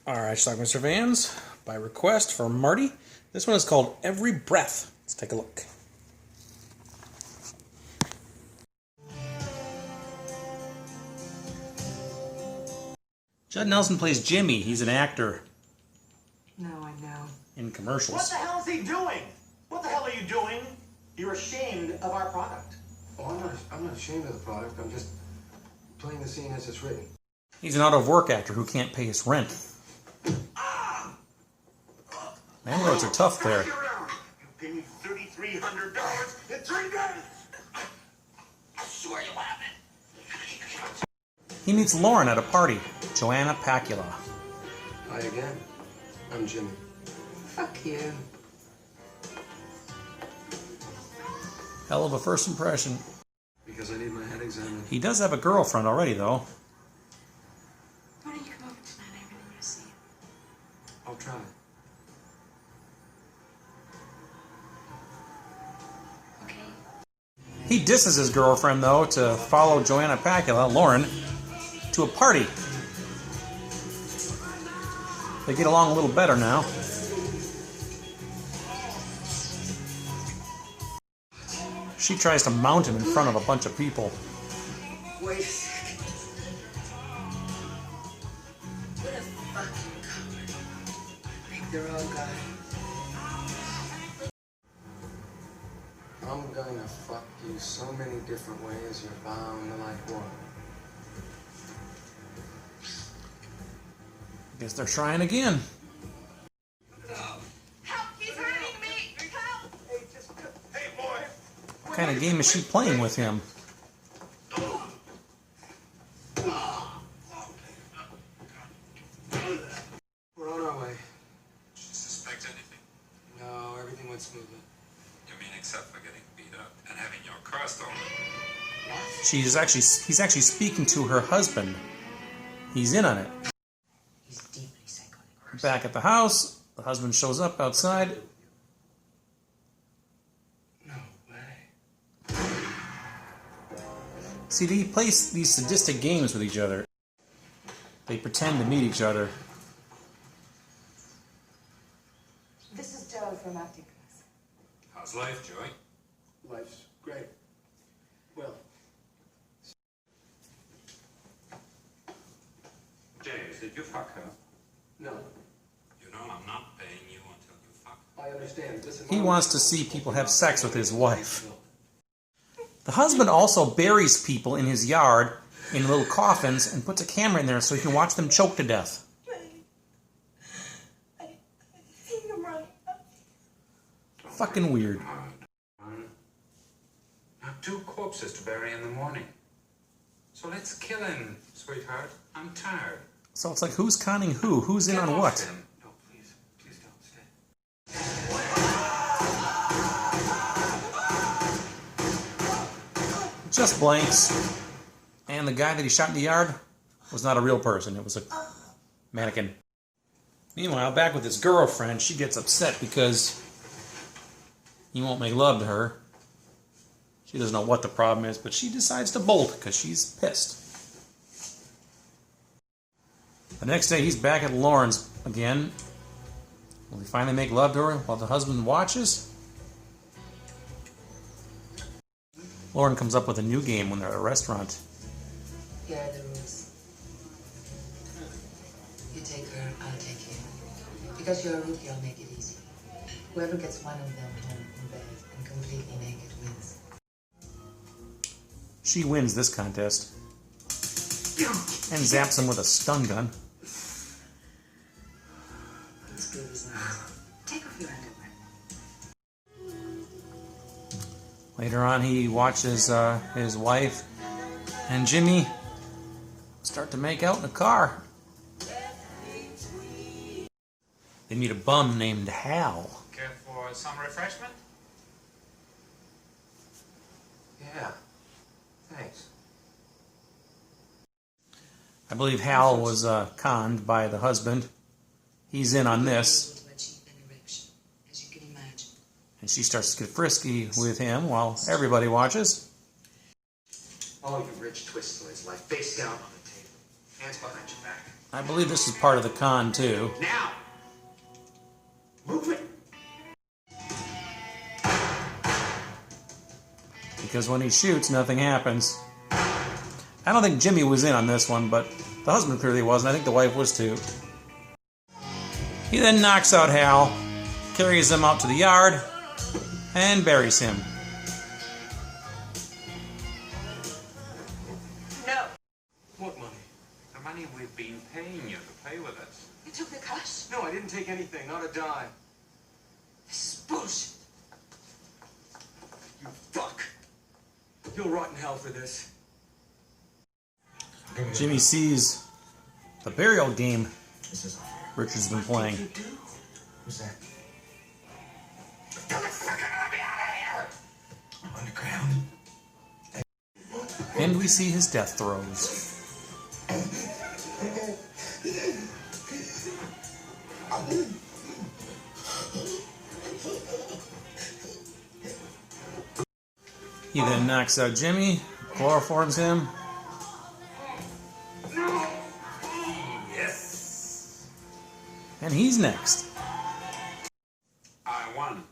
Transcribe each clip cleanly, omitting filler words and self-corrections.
Alright, Schlockmeister fans, by request from Marty, this one is called Every Breath. Let's take a look. Judd Nelson plays Jimmy. He's an actor. No, I know. In commercials. What the hell is he doing? What the hell are you doing? You're ashamed of our product. Oh, I'm not ashamed of the product. I'm just playing the scene as it's written. He's an out-of-work actor who can't pay his rent. Landlords are tough there. You pay me $3,300 in 3 days. I swear you'll have it. He meets Lauren at a party. Joanna Pacula. Hi again. I'm Jimmy. Fuck you. Hell of a first impression. Because I need my head examined. He does have a girlfriend already, though. Why don't you come over tonight? I really want to see you. I'll try. Okay. He disses his girlfriend, though, to follow Joanna Pacula, Lauren, to a party. They get along a little better now. She tries to mount him in front of a bunch of people. Wait a second. What a fucking coward. Pick the wrong guy. I'm gonna fuck you so many different ways, you're bound to like one. Guess they're trying again. Help! He's hurting me! Help! Hey, boy! What kind of game is she playing with him? We're on our way. Did you suspect anything? No, everything went smoothly. You mean except for getting beat up and having your car stolen? He's actually speaking to her husband. He's in on it. He's deeply psychotic. Back at the house, the husband shows up outside. No way. See, they play these sadistic games with each other. They pretend to meet each other. This is Joe from acting class. How's life, Joey? Life's great. Well, James, did you fuck her? no. You know I'm not paying you until you fuck her. I understand. Listen, He wants to see people have sex with his wife. The husband also buries people in his yard in little coffins and puts a camera in there so he can watch them choke to death. I think I'm right. Fucking weird. Now 2 corpses to bury in the morning. So let's kill him, sweetheart. I'm tired. So it's like, who's conning who? Who's in Get on off what? him. No, please. Please don't stay. Just blanks. And the guy that he shot in the yard was not a real person. It was a mannequin. Meanwhile, back with his girlfriend, she gets upset because he won't make love to her. She doesn't know what the problem is, but she decides to bolt because she's pissed. The next day, he's back at Lauren's again. Will he finally make love to her while the husband watches? Lauren comes up with a new game when they're at a restaurant. Here are the rules. You take her, I'll take you. Because you're a rookie, I'll make it easy. Whoever gets one of them home in bed and completely naked wins. She wins this contest and zaps him with a stun gun. It's good, isn't it? Take off your underwear. Later on, he watches his wife and Jimmy start to make out in a car. They meet a bum named Hal. Care for some refreshment? Yeah. Thanks. I believe Hal was conned by the husband. He's in on this. To achieve an erection, as you can imagine. And she starts to get frisky with him while everybody watches. Oh, you rich twist toys lie face down on the table. Hands behind your back. I believe this is part of the con, too. Now! Move it! Because when he shoots, nothing happens. I don't think Jimmy was in on this one, but the husband clearly was, and I think the wife was too. He then knocks out Hal, carries him out to the yard, and buries him. No. What money? The money we've been paying you to play with us. You took the cash? No, I didn't take anything, not a dime. This is bullshit. You fuck. You'll rot in hell for this. Jimmy sees the burial game This is unfair. Richard's been playing. Who's that? Get the fuck out of me out of here! Underground. And we see his death throes. He then knocks out Jimmy, chloroforms him. Yes! And he's next. I won.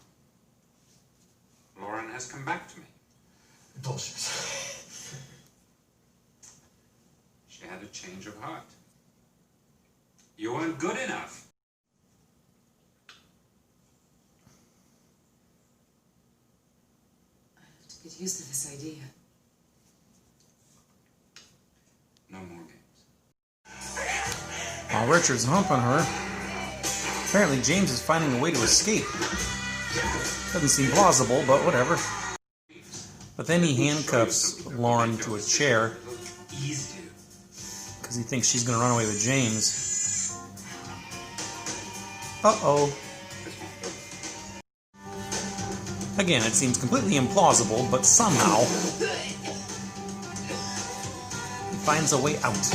Lauren has come back to me. Bullshit. She had a change of heart. You weren't good enough. I have to get used to this idea. No more games. While Richard's humping her, apparently James is finding a way to escape. Doesn't seem plausible, but whatever. But then he handcuffs Lauren to a chair Easy. because he thinks she's going to run away with James. Uh-oh. Again, it seems completely implausible, but somehow he finds a way out.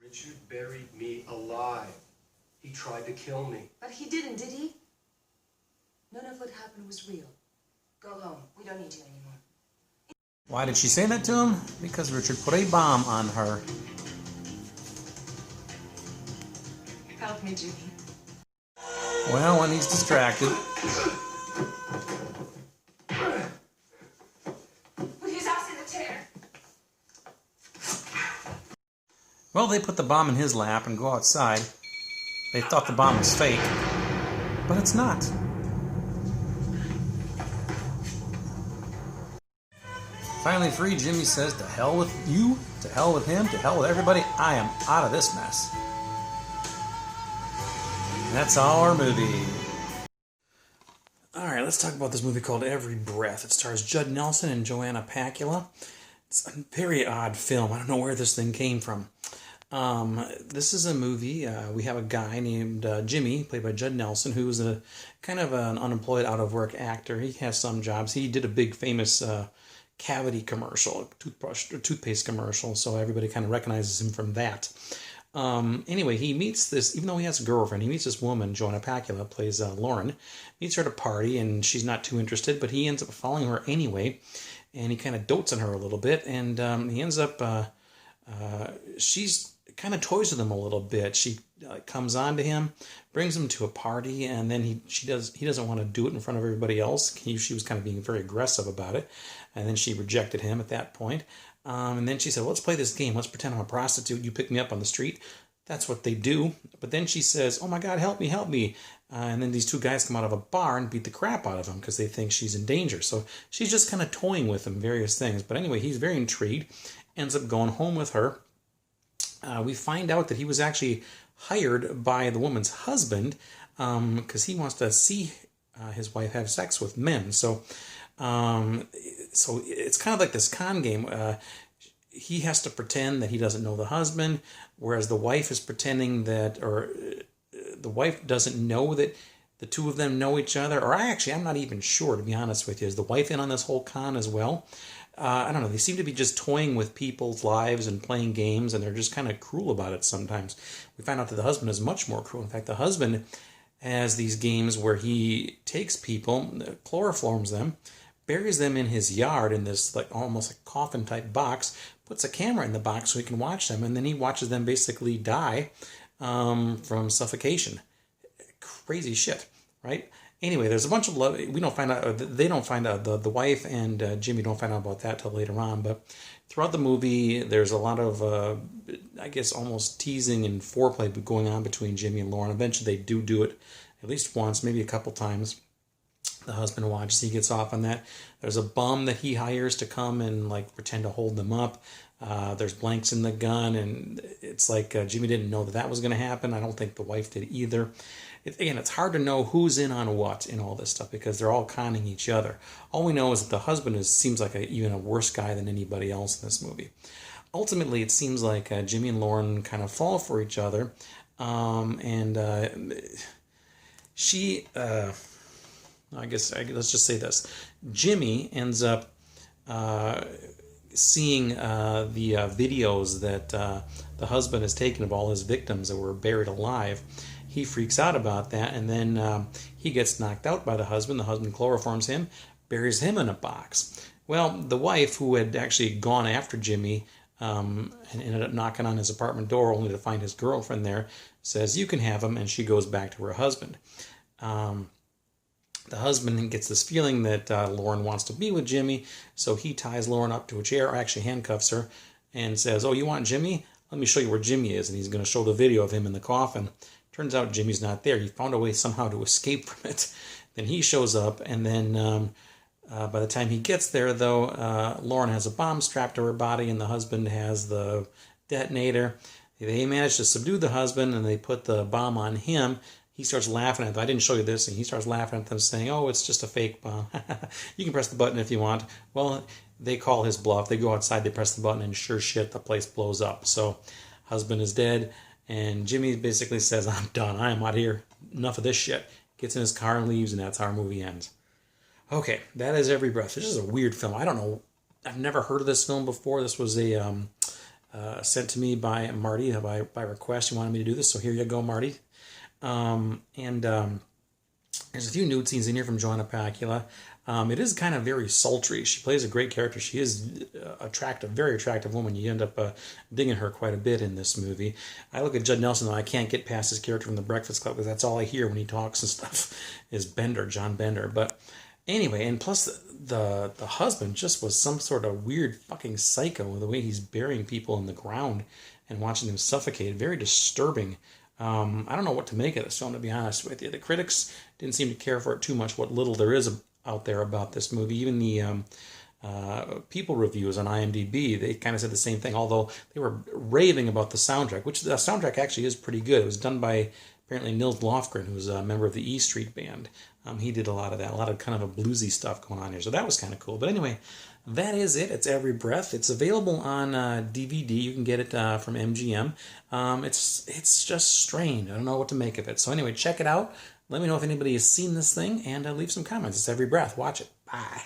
Richard buried me alive. He tried to kill me. But he didn't, did he? None of what happened was real. Go home. We don't need you anymore. Why did she say that to him? Because Richard put a bomb on her. Help me, Jimmy. Well, when he's distracted, Put his ass in the chair. well, they put the bomb in his lap and go outside. They thought the bomb was fake, but it's not. Finally free, Jimmy says, to hell with you, to hell with him, to hell with everybody. I am out of this mess. And that's our movie. All right, let's talk about this movie called Every Breath. It stars Judd Nelson and Joanna Pacula. It's a very odd film. I don't know where this thing came from. This is a movie. We have a guy named Jimmy, played by Judd Nelson, who's a kind of an unemployed, out-of-work actor. He has some jobs. He did a big, famous cavity commercial, toothpaste commercial, so everybody kind of recognizes him from that. Anyway, he meets this, even though he has a girlfriend, he meets this woman, Joanna Pacula, plays Lauren, meets her at a party, and she's not too interested, but he ends up following her anyway, and he kind of dotes on her a little bit, and he ends up, she's kind of toys with him a little bit. She comes on to him, brings him to a party, and then he doesn't want to do it in front of everybody else. She was kind of being very aggressive about it, and then she rejected him at that point. And then she said, well, let's play this game. Let's pretend I'm a prostitute. You pick me up on the street. That's what they do. But then she says, oh my God, help me, help me. And then these two guys come out of a bar and beat the crap out of him because they think she's in danger. So she's just kind of toying with him, various things. But anyway, he's very intrigued, ends up going home with her. We find out that he was actually hired by the woman's husband because he wants to see his wife have sex with men. So it's kind of like this con game. He has to pretend that he doesn't know the husband, whereas the wife is pretending that, or the wife doesn't know that the two of them know each other. Or I'm not even sure, to be honest with you. Is the wife in on this whole con as well? I don't know. They seem to be just toying with people's lives and playing games, and they're just kind of cruel about it sometimes. We find out that the husband is much more cruel. In fact, the husband has these games where he takes people, chloroforms them, buries them in his yard in this like almost like coffin type box, puts a camera in the box so he can watch them, and then he watches them basically die from suffocation. Crazy shit, right? Anyway, there's a bunch of love. We don't find out. They don't find out. The wife and Jimmy don't find out about that till later on. But throughout the movie, there's a lot of, I guess, almost teasing and foreplay going on between Jimmy and Lauren. Eventually, they do it at least once, maybe a couple times. The husband watches. He gets off on that. There's a bum that he hires to come and like pretend to hold them up. There's blanks in the gun, and it's like Jimmy didn't know that was going to happen. I don't think the wife did either. Again, it's hard to know who's in on what in all this stuff because they're all conning each other. All we know is that the husband seems like even a worse guy than anybody else in this movie. Ultimately, it seems like Jimmy and Lauren kind of fall for each other, she. I guess let's just say this: Jimmy ends up seeing the videos that the husband has taken of all his victims that were buried alive. He freaks out about that, and then he gets knocked out by the husband. The husband chloroforms him, buries him in a box. Well, the wife, who had actually gone after Jimmy and ended up knocking on his apartment door only to find his girlfriend there, says, "You can have him," and she goes back to her husband. The husband gets this feeling that Lauren wants to be with Jimmy, so he ties Lauren up to a chair, or actually handcuffs her, and says, "Oh, you want Jimmy? Let me show you where Jimmy is." And he's going to show the video of him in the coffin. Turns out Jimmy's not there. He found a way somehow to escape from it. Then he shows up, and then by the time he gets there, though, Lauren has a bomb strapped to her body, and the husband has the detonator. They manage to subdue the husband, and they put the bomb on him. He starts laughing at them. I didn't show you this. And he starts laughing at them, saying, "Oh, it's just a fake bomb. You can press the button if you want." Well, they call his bluff. They go outside, they press the button, and sure shit, the place blows up. So husband is dead, and Jimmy basically says, "I'm done. I am out of here. Enough of this shit." Gets in his car and leaves, and that's how our movie ends. Okay, that is Every Breath. This is a weird film. I don't know. I've never heard of this film before. This was a sent to me by Marty by request. He wanted me to do this, so here you go, Marty. There's a few nude scenes in here from Joanna Pacula. It is kind of very sultry. She plays a great character. She is attractive, very attractive woman. You end up digging her quite a bit in this movie. I look at Judd Nelson, though. I can't get past his character from The Breakfast Club because that's all I hear when he talks and stuff is Bender, John Bender. But anyway, and plus the husband just was some sort of weird fucking psycho, the way he's burying people in the ground and watching them suffocate. Very disturbing. I don't know what to make of this film, to be honest with you. The critics didn't seem to care for it too much, what little there is out there about this movie. Even the people reviews on IMDb, they kind of said the same thing, although they were raving about the soundtrack, which the soundtrack actually is pretty good. It was done by apparently Nils Lofgren, who's a member of the E Street Band. He did a lot of that, a lot of kind of a bluesy stuff going on here, so that was kind of cool. But anyway, that is it. It's Every Breath. It's available on DVD. You can get it from MGM. It's just strange. I don't know what to make of it. So anyway, check it out. Let me know if anybody has seen this thing, and leave some comments. It's Every Breath. Watch it. Bye.